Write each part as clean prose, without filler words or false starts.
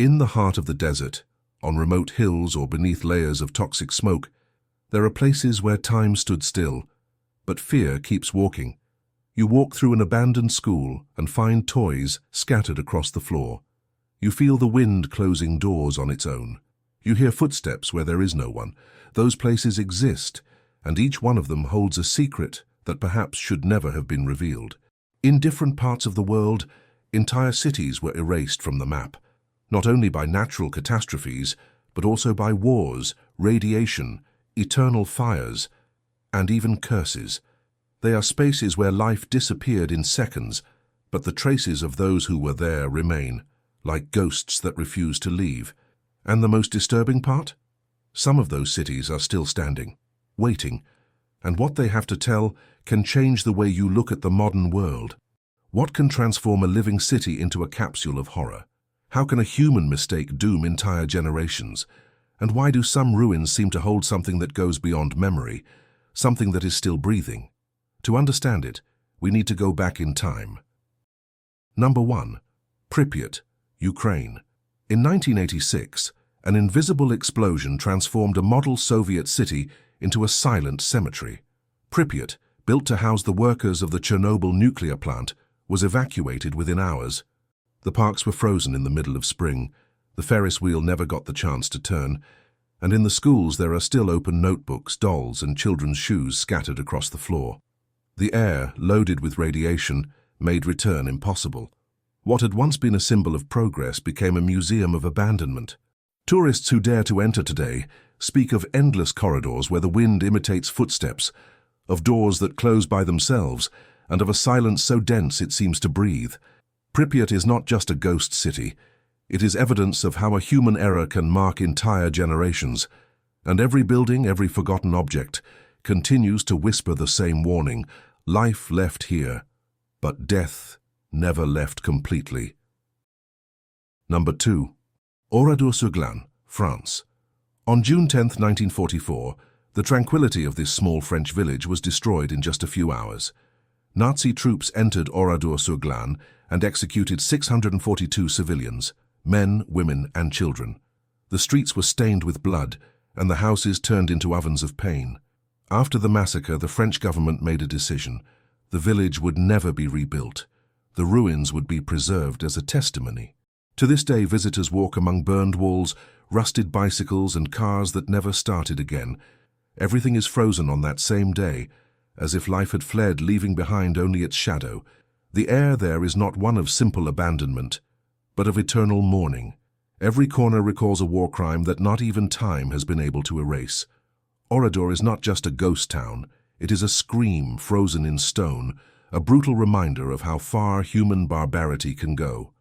In the heart of the desert, on remote hills or beneath layers of toxic smoke, there are places where time stood still, but fear keeps walking. You walk through an abandoned school and find toys scattered across the floor. You feel the wind closing doors on its own. You hear footsteps where there is no one. Those places exist, and each one of them holds a secret that perhaps should never have been revealed. In different parts of the world, entire cities were erased from the map, not only by natural catastrophes, but also by wars, radiation, eternal fires, and even curses. They are spaces where life disappeared in seconds, but the traces of those who were there remain, like ghosts that refuse to leave. And the most disturbing part? Some of those cities are still standing, waiting, and what they have to tell can change the way you look at the modern world. What can transform a living city into a capsule of horror? How can a human mistake doom entire generations? And why do some ruins seem to hold something that goes beyond memory, something that is still breathing? To understand it, we need to go back in time. Number 1. Pripyat, Ukraine. In 1986, an invisible explosion transformed a model Soviet city into a silent cemetery. Pripyat, built to house the workers of the Chernobyl nuclear plant, was evacuated within hours. The parks were frozen in the middle of spring, the Ferris wheel never got the chance to turn, and in the schools there are still open notebooks, dolls, and children's shoes scattered across the floor. The air, loaded with radiation, made return impossible. What had once been a symbol of progress became a museum of abandonment. Tourists who dare to enter today speak of endless corridors where the wind imitates footsteps, of doors that close by themselves, and of a silence so dense it seems to breathe. Pripyat is not just a ghost city. It is evidence of how a human error can mark entire generations, and every building, every forgotten object, continues to whisper the same warning: life left here, but death never left completely. Number 2. Oradour-sur-Glane, France. On June 10, 1944, the tranquility of this small French village was destroyed in just a few hours. Nazi troops entered Oradour-sur-Glane and executed 642 civilians, men, women, and children. The streets were stained with blood, and the houses turned into ovens of pain. After the massacre, the French government made a decision. The village would never be rebuilt. The ruins would be preserved as a testimony. To this day, visitors walk among burned walls, rusted bicycles, and cars that never started again. Everything is frozen on that same day, as if life had fled, leaving behind only its shadow. The air there is not one of simple abandonment, but of eternal mourning. Every corner recalls a war crime that not even time has been able to erase. Oradour is not just a ghost town, it is a scream frozen in stone, a brutal reminder of how far human barbarity can go.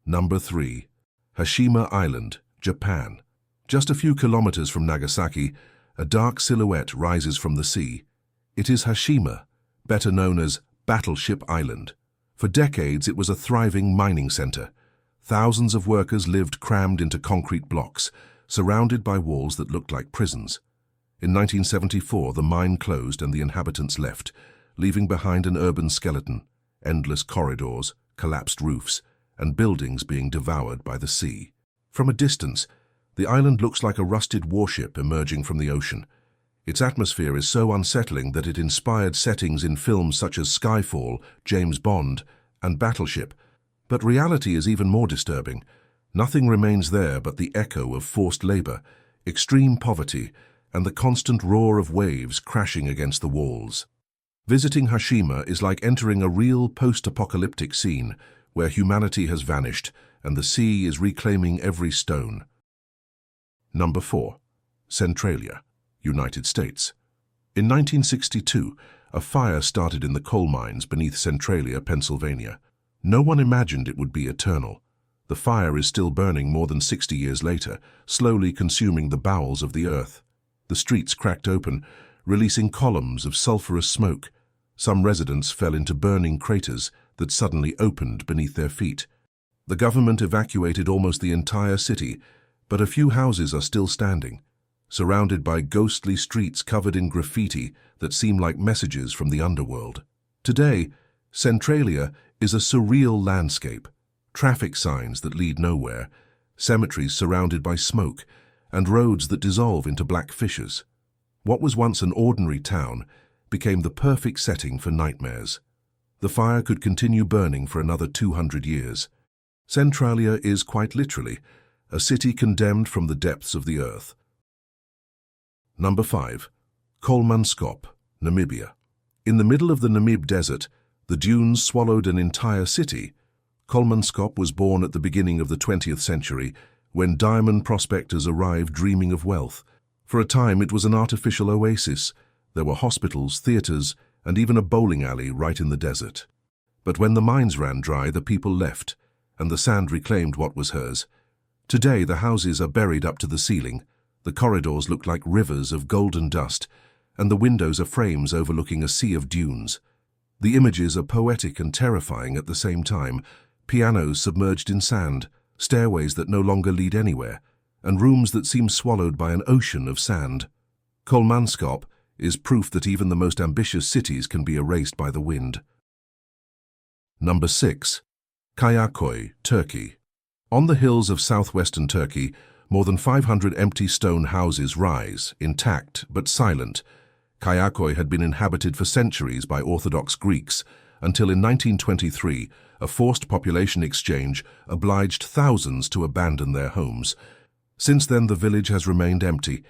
Number 3. Hashima Island, Japan. Just a few kilometers from Nagasaki, a dark silhouette rises from the sea. It is Hashima, better known as Battleship Island. For decades it was a thriving mining center. Thousands of workers lived crammed into concrete blocks, surrounded by walls that looked like prisons. In 1974, the mine closed and the inhabitants left, leaving behind an urban skeleton, endless corridors, collapsed roofs, and buildings being devoured by the sea. From a distance, the island looks like a rusted warship emerging from the ocean. Its atmosphere is so unsettling that it inspired settings in films such as Skyfall, James Bond, and Battleship. But reality is even more disturbing. Nothing remains there but the echo of forced labor, extreme poverty, and the constant roar of waves crashing against the walls. Visiting Hashima is like entering a real post-apocalyptic scene where humanity has vanished and the sea is reclaiming every stone. Number 4. Centralia, United States. In 1962, a fire started in the coal mines beneath Centralia, Pennsylvania. No one imagined it would be eternal. The fire is still burning more than 60 years later, slowly consuming the bowels of the earth. The streets cracked open, releasing columns of sulfurous smoke. Some residents fell into burning craters that suddenly opened beneath their feet. The government evacuated almost the entire city, but a few houses are still standing, surrounded by ghostly streets covered in graffiti that seem like messages from the underworld. Today, Centralia is a surreal landscape. traffic signs that lead nowhere, cemeteries surrounded by smoke, and roads that dissolve into black fissures. What was once an ordinary town became the perfect setting for nightmares. The fire could continue burning for another 200 years. Centralia is quite literally a city condemned from the depths of the earth. Number 5. Kolmanskop, Namibia. In the middle of the Namib Desert, the dunes swallowed an entire city. Kolmanskop was born at the beginning of the 20th century, when diamond prospectors arrived dreaming of wealth. For a time it was an artificial oasis. There were hospitals, theaters, and even a bowling alley right in the desert. But when the mines ran dry, the people left, and the sand reclaimed what was hers. Today the houses are buried up to the ceiling, the corridors look like rivers of golden dust, and the windows are frames overlooking a sea of dunes. The images are poetic and terrifying at the same time. Pianos submerged in sand, stairways that no longer lead anywhere, and rooms that seem swallowed by an ocean of sand. Kolmanskop is proof that even the most ambitious cities can be erased by the wind. Number 6. Kayaköy, Turkey. On the hills of southwestern Turkey, more than 500 empty stone houses rise, intact but silent. Kayaköy had been inhabited for centuries by Orthodox Greeks, until in 1923, a forced population exchange obliged thousands to abandon their homes. Since then, the village has remained empty.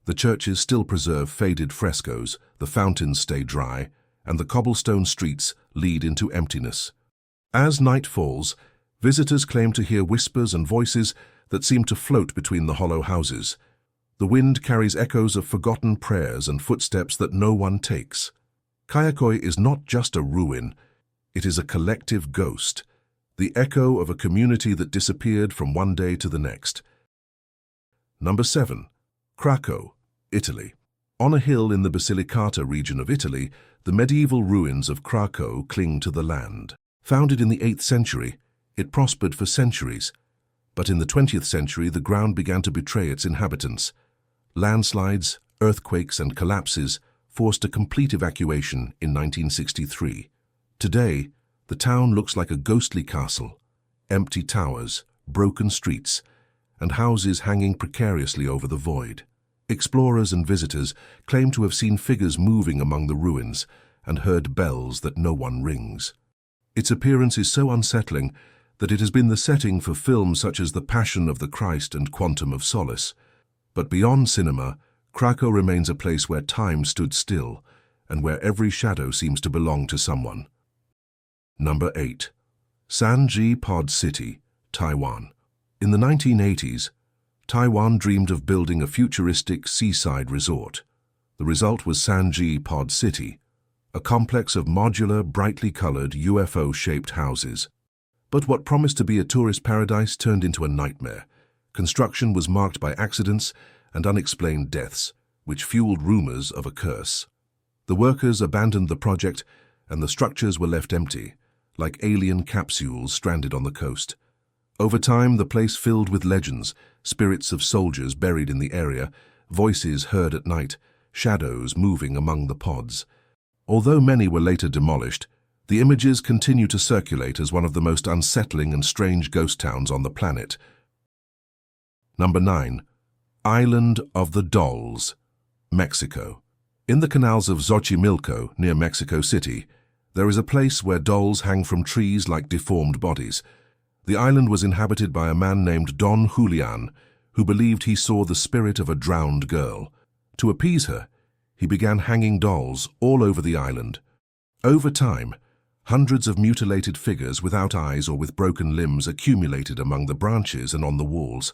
The churches still preserve faded frescoes, the fountains stay dry, and the cobblestone streets lead into emptiness. As night falls, visitors claim to hear whispers and voices that seem to float between the hollow houses. The wind carries echoes of forgotten prayers and footsteps that no one takes. Kayaköy is not just a ruin, it is a collective ghost, the echo of a community that disappeared from one day to the next. Number 7. Krakow, Italy. On a hill in the Basilicata region of Italy, the medieval ruins of Krakow cling to the land. Founded in the 8th century, it prospered for centuries. But in the 20th century, the ground began to betray its inhabitants. Landslides, earthquakes, and collapses forced a complete evacuation in 1963. Today, the town looks like a ghostly castle, empty towers, broken streets, and houses hanging precariously over the void. Explorers and visitors claim to have seen figures moving among the ruins and heard bells that no one rings. Its appearance is so unsettling that it has been the setting for films such as The Passion of the Christ and Quantum of Solace. But beyond cinema, Krakow remains a place where time stood still and where every shadow seems to belong to someone. Number 8. Sanji Pod City, Taiwan. In the 1980s, Taiwan dreamed of building a futuristic seaside resort. The result was Sanji Pod City, a complex of modular, brightly colored, UFO-shaped houses. But what promised to be a tourist paradise turned into a nightmare. Construction was marked by accidents and unexplained deaths, which fueled rumors of a curse. The workers abandoned the project, and the structures were left empty, like alien capsules stranded on the coast. Over time, the place filled with legends, spirits of soldiers buried in the area, voices heard at night, shadows moving among the pods. Although many were later demolished, the images continue to circulate as one of the most unsettling and strange ghost towns on the planet. Number 9. Island of the Dolls, Mexico. In the canals of Xochimilco, near Mexico City, there is a place where dolls hang from trees like deformed bodies. The island was inhabited by a man named Don Julian, who believed he saw the spirit of a drowned girl. To appease her, he began hanging dolls all over the island. Over time, hundreds of mutilated figures without eyes or with broken limbs accumulated among the branches and on the walls.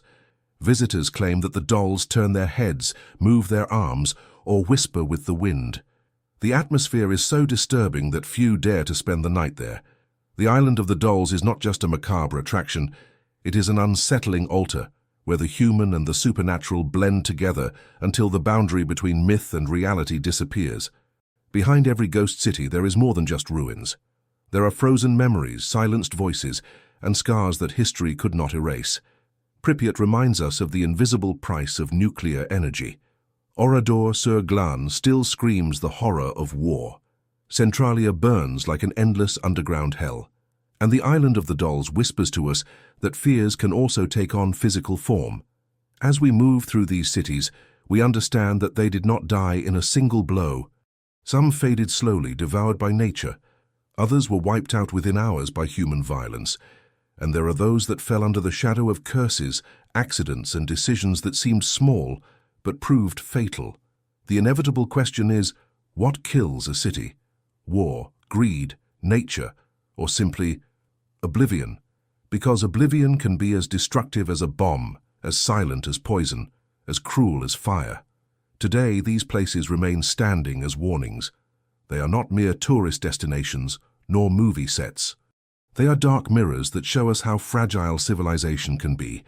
Visitors claim that the dolls turn their heads, move their arms, or whisper with the wind. The atmosphere is so disturbing that few dare to spend the night there. The Island of the Dolls is not just a macabre attraction, it is an unsettling altar, where the human and the supernatural blend together until the boundary between myth and reality disappears. Behind every ghost city there is more than just ruins. There are frozen memories, silenced voices, and scars that history could not erase. Pripyat reminds us of the invisible price of nuclear energy. Oradour-sur-Glane still screams the horror of war. Centralia burns like an endless underground hell. And the island of the dolls whispers to us that fears can also take on physical form. As we move through these cities, we understand that they did not die in a single blow. Some faded slowly, devoured by nature. Others were wiped out within hours by human violence. And there are those that fell under the shadow of curses, accidents, and decisions that seemed small, but proved fatal. The inevitable question is, what kills a city? War, greed, nature, or simply oblivion? Because oblivion can be as destructive as a bomb, as silent as poison, as cruel as fire. Today, these places remain standing as warnings. They are not mere tourist destinations, nor movie sets. They are dark mirrors that show us how fragile civilization can be.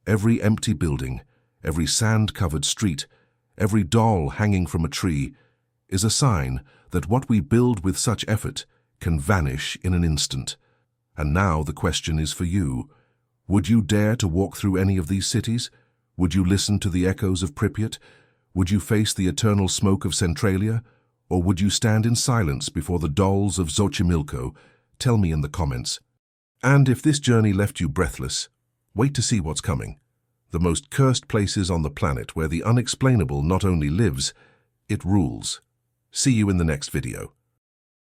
Every empty building, every sand-covered street, every doll hanging from a tree is a sign that what we build with such effort can vanish in an instant. And now the question is for you. Would you dare to walk through any of these cities? Would you listen to the echoes of Pripyat? Would you face the eternal smoke of Centralia? Or would you stand in silence before the dolls of Xochimilco? Tell me in the comments. And if this journey left you breathless, wait to see what's coming. The most cursed places on the planet where the unexplainable not only lives, it rules. See you in the next video.